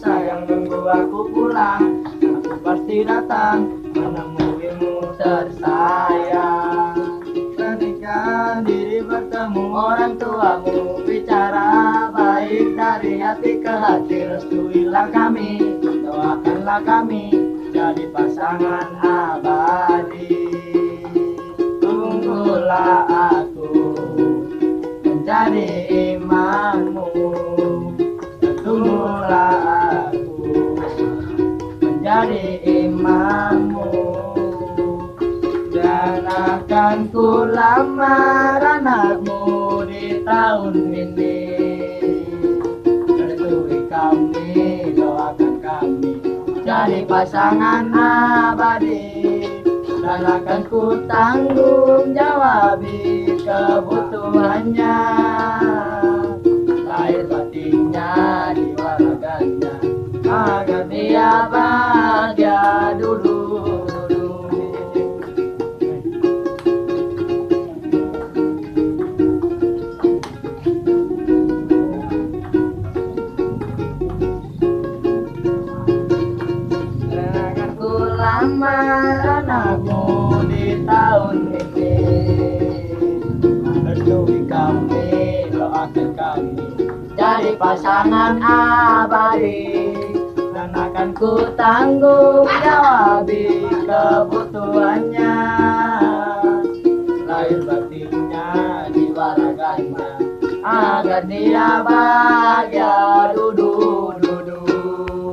sayang, nunggu aku pulang. Aku pasti datang menemuimu tersayang. Ketika diri bertemu orang tuamu, bicara baik dari hati ke hati. Restuilah kami, doakanlah kami jadi pasangan abadi. Tunggulah aku menjadi imammu, tunggulah aku menjadi imammu. Dan akan ku lamar anakmu di tahun ini. Restui kami, doakan kami jadi pasangan abadi. Dan akan ku tanggung jawabi kebutuhannya, lahir batinnya, jiwa raganya, agar dia bahagia dulu. Lamar anakmu di tahun ini. Restui kami, doakan kami jadi pasangan abadi. Dan akan ku tanggung jawabi kebutuhannya, lahir batinnya, jiwa raganya, agar dia bahagia duduk